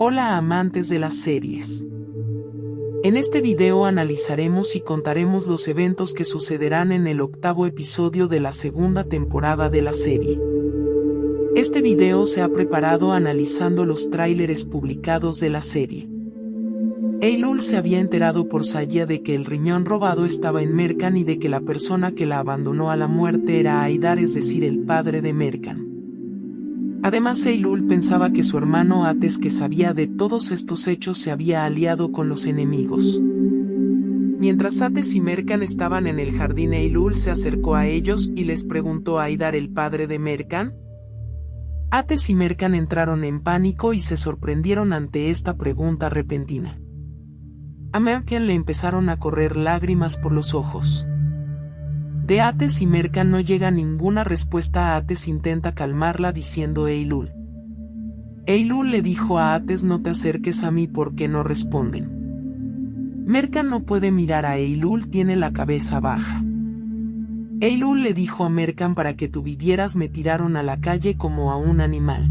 Hola amantes de las series. En este video analizaremos y contaremos los eventos que sucederán en el 8º episodio de la segunda temporada de la serie. Este video se ha preparado analizando los tráileres publicados de la serie. Eylul se había enterado por Sayya de que el riñón robado estaba en Merkan y de que la persona que la abandonó a la muerte era Haidar, es decir, el padre de Merkan. Además, Eylul pensaba que su hermano Ates, que sabía de todos estos hechos, se había aliado con los enemigos. Mientras Ates y Merkan estaban en el jardín, Eylul se acercó a ellos y les preguntó: ¿a Haidar el padre de Merkan? Ates y Merkan entraron en pánico y se sorprendieron ante esta pregunta repentina. A Merkan le empezaron a correr lágrimas por los ojos. De Ates y Merkan no llega ninguna respuesta. Ates intenta calmarla diciendo: Eylul. Eylul le dijo a Ates: no te acerques a mí. ¿Por qué no responden? Merkan no puede mirar a Eylul, tiene la cabeza baja. Eylul le dijo a Merkan: para que tú vivieras me tiraron a la calle como a un animal.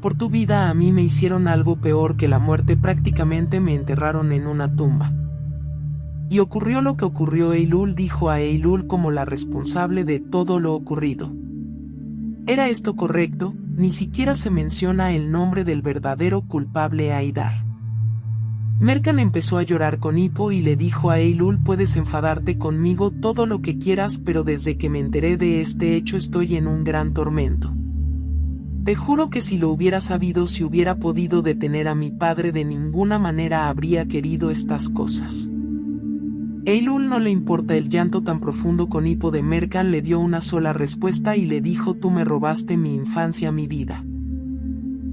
Por tu vida a mí me hicieron algo peor que la muerte, prácticamente me enterraron en una tumba. Y ocurrió lo que ocurrió. Eylul dijo a Eylul como la responsable de todo lo ocurrido. ¿Era esto correcto? Ni siquiera se menciona el nombre del verdadero culpable, Haidar. Merkan empezó a llorar con hipo y le dijo a Eylul: puedes enfadarte conmigo todo lo que quieras, pero desde que me enteré de este hecho estoy en un gran tormento. Te juro que si lo hubiera sabido, si hubiera podido detener a mi padre, de ninguna manera habría querido estas cosas. Eylul no le importa el llanto tan profundo con hipo de Merkan, le dio una sola respuesta y le dijo: tú me robaste mi infancia, mi vida.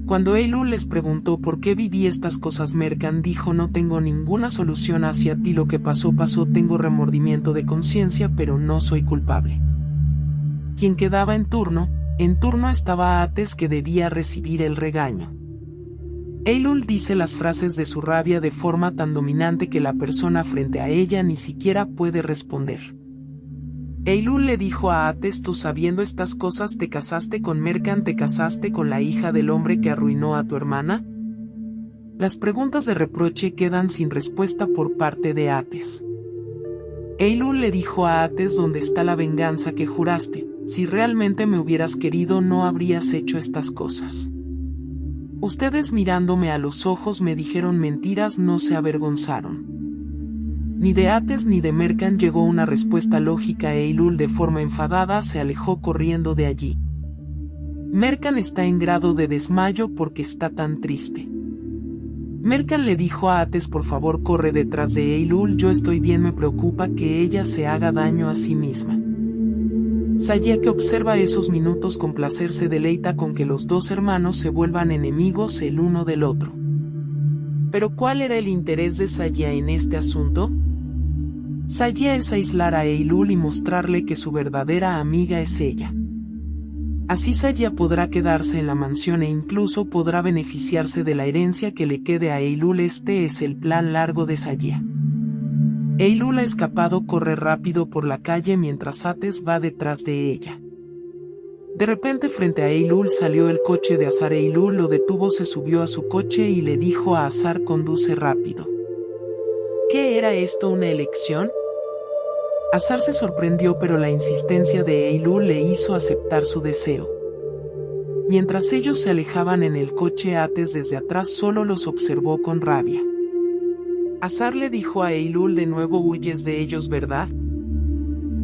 Cuando Eylul les preguntó por qué viví estas cosas, Merkan dijo: no tengo ninguna solución hacia ti, lo que pasó pasó, tengo remordimiento de conciencia, pero no soy culpable. Quien quedaba en turno estaba Ates, que debía recibir el regaño. Eylul dice las frases de su rabia de forma tan dominante que la persona frente a ella ni siquiera puede responder. Eylul le dijo a Ates: tú sabiendo estas cosas te casaste con Merkan, te casaste con la hija del hombre que arruinó a tu hermana. Las preguntas de reproche quedan sin respuesta por parte de Ates. Eylul le dijo a Ates: ¿dónde está la venganza que juraste? Si realmente me hubieras querido no habrías hecho estas cosas. Ustedes mirándome a los ojos me dijeron mentiras, no se avergonzaron. Ni de Ates ni de Merkan llegó una respuesta lógica. Eylul, de forma enfadada, se alejó corriendo de allí. Merkan está en grado de desmayo porque está tan triste. Merkan le dijo a Ates: por favor corre detrás de Eylul, yo estoy bien, me preocupa que ella se haga daño a sí misma. Sayya, que observa esos minutos con placer, se deleita con que los dos hermanos se vuelvan enemigos el uno del otro. Pero ¿cuál era el interés de Sayya en este asunto? Sayya es aislar a Eylul y mostrarle que su verdadera amiga es ella. Así Sayya podrá quedarse en la mansión e incluso podrá beneficiarse de la herencia que le quede a Eylul. Este es el plan largo de Sayya. Eylul ha escapado, corre rápido por la calle mientras Ates va detrás de ella. De repente frente a Eylul salió el coche de Azar. Eylul lo detuvo, se subió a su coche y le dijo a Azar: conduce rápido. ¿Qué era esto, una elección? Azar se sorprendió, pero la insistencia de Eylul le hizo aceptar su deseo. Mientras ellos se alejaban en el coche, Ates desde atrás solo los observó con rabia. Azar le dijo a Eylul: de nuevo huyes de ellos, ¿verdad?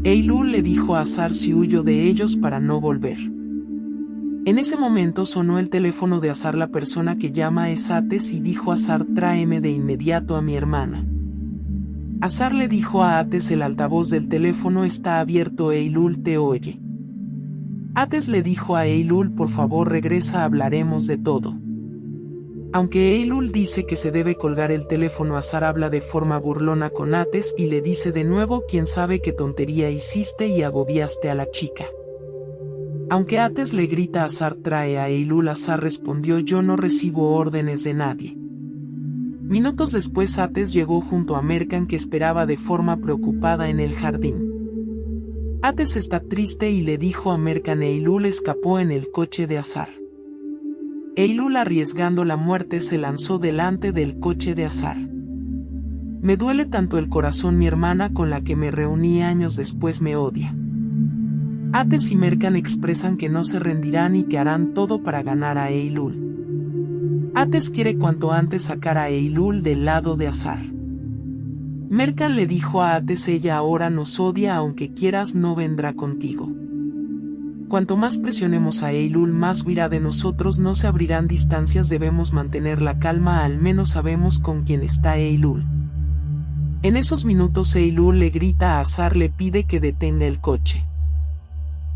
Eylul le dijo a Azar: si huyo de ellos para no volver. En ese momento sonó el teléfono de Azar. La persona que llama es Ates y dijo: Azar, tráeme de inmediato a mi hermana. Azar le dijo a Ates: el altavoz del teléfono está abierto, Eylul te oye. Ates le dijo a Eylul: por favor regresa, hablaremos de todo. Aunque Eylul dice que se debe colgar el teléfono, Azar habla de forma burlona con Ates y le dice de nuevo: quién sabe qué tontería hiciste y agobiaste a la chica. Aunque Ates le grita a Azar: trae a Eylul, Azar respondió: yo no recibo órdenes de nadie. Minutos después Ates llegó junto a Merkan, que esperaba de forma preocupada en el jardín. Ates está triste y le dijo a Merkan: Eylul escapó en el coche de Azar. Eylul, arriesgando la muerte, se lanzó delante del coche de Azar. Me duele tanto el corazón, mi hermana con la que me reuní años después me odia. Ates y Mercan expresan que no se rendirán y que harán todo para ganar a Eylul. Ates quiere cuanto antes sacar a Eylul del lado de Azar. Mercan le dijo a Ates: ella ahora nos odia, aunque quieras no vendrá contigo. Cuanto más presionemos a Eylul, más huirá de nosotros, no se abrirán distancias, debemos mantener la calma, al menos sabemos con quién está Eylul. En esos minutos Eylul le grita a Azar, le pide que detenga el coche.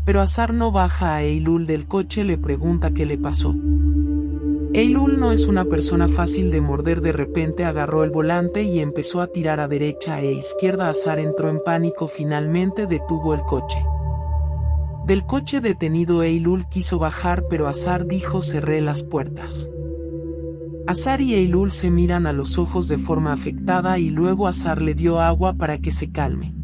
Pero Azar no baja a Eylul del coche, le pregunta qué le pasó. Eylul no es una persona fácil de morder, de repente agarró el volante y empezó a tirar a derecha e izquierda. Azar entró en pánico, finalmente detuvo el coche. Del coche detenido Eylul quiso bajar, pero Azar dijo: cerré las puertas. Azar y Eylul se miran a los ojos de forma afectada y luego Azar le dio agua para que se calme.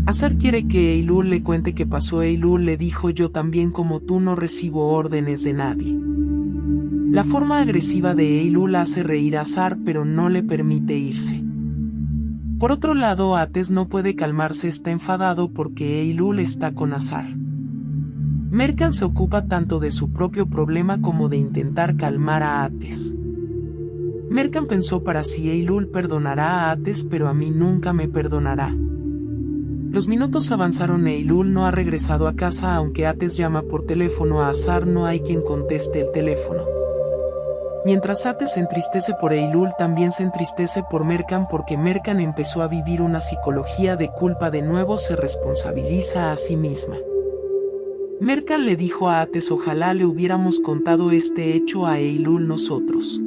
Azar quiere que Eylul le cuente qué pasó. Eylul le dijo: yo también como tú no recibo órdenes de nadie. La forma agresiva de Eylul hace reír a Azar, pero no le permite irse. Por otro lado, Ates no puede calmarse, está enfadado porque Eylul está con Azar. Mercan se ocupa tanto de su propio problema como de intentar calmar a Ates. Mercan pensó para sí: Eylul perdonará a Ates, pero a mí nunca me perdonará. Los minutos avanzaron, Eylul no ha regresado a casa, aunque Ates llama por teléfono a Azar, no hay quien conteste el teléfono. Mientras Ates se entristece por Eylul, también se entristece por Mercan, porque Mercan empezó a vivir una psicología de culpa, de nuevo se responsabiliza a sí misma. Mercan le dijo a Ates: ojalá le hubiéramos contado este hecho a Eylul nosotros.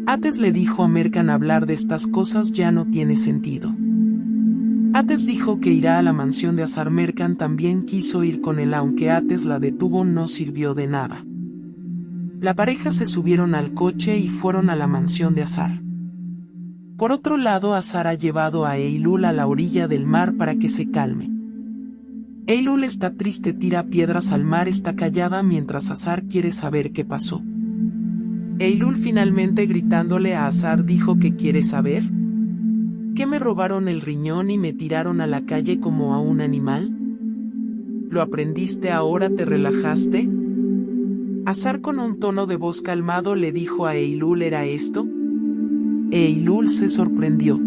Ates le dijo a Mercan: hablar de estas cosas ya no tiene sentido. Ates dijo que irá a la mansión de Azar. Mercan también quiso ir con él, aunque Ates la detuvo, no sirvió de nada. La pareja se subieron al coche y fueron a la mansión de Azar. Por otro lado, Azar ha llevado a Eylul a la orilla del mar para que se calme. Eylul está triste, tira piedras al mar, está callada mientras Azar quiere saber qué pasó. Eylul finalmente, gritándole a Azar, dijo: ¿qué quiere saber? ¿Que me robaron el riñón y me tiraron a la calle como a un animal? ¿Lo aprendiste ahora? ¿Te relajaste? Azar, con un tono de voz calmado, le dijo a Eylul: ¿era esto? Eylul se sorprendió.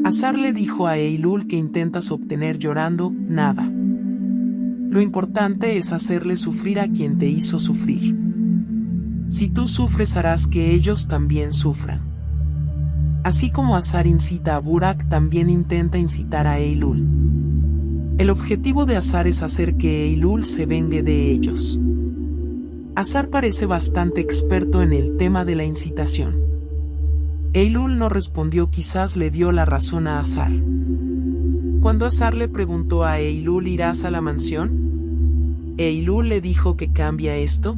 Azar le dijo a Eylul: ¿qué intentas obtener llorando? Nada. Lo importante es hacerle sufrir a quien te hizo sufrir. Si tú sufres, harás que ellos también sufran. Así como Azar incita a Burak, también intenta incitar a Eylul. El objetivo de Azar es hacer que Eylul se vengue de ellos. Azar parece bastante experto en el tema de la incitación. Eylul no respondió, quizás le dio la razón a Azar. Cuando Azar le preguntó a Eylul: ¿irás a la mansión? Eylul le dijo: ¿que cambia esto?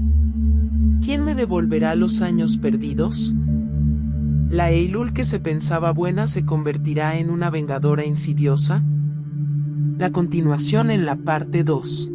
¿Quién me devolverá los años perdidos? ¿La Eylul que se pensaba buena se convertirá en una vengadora insidiosa? La continuación en la parte 2.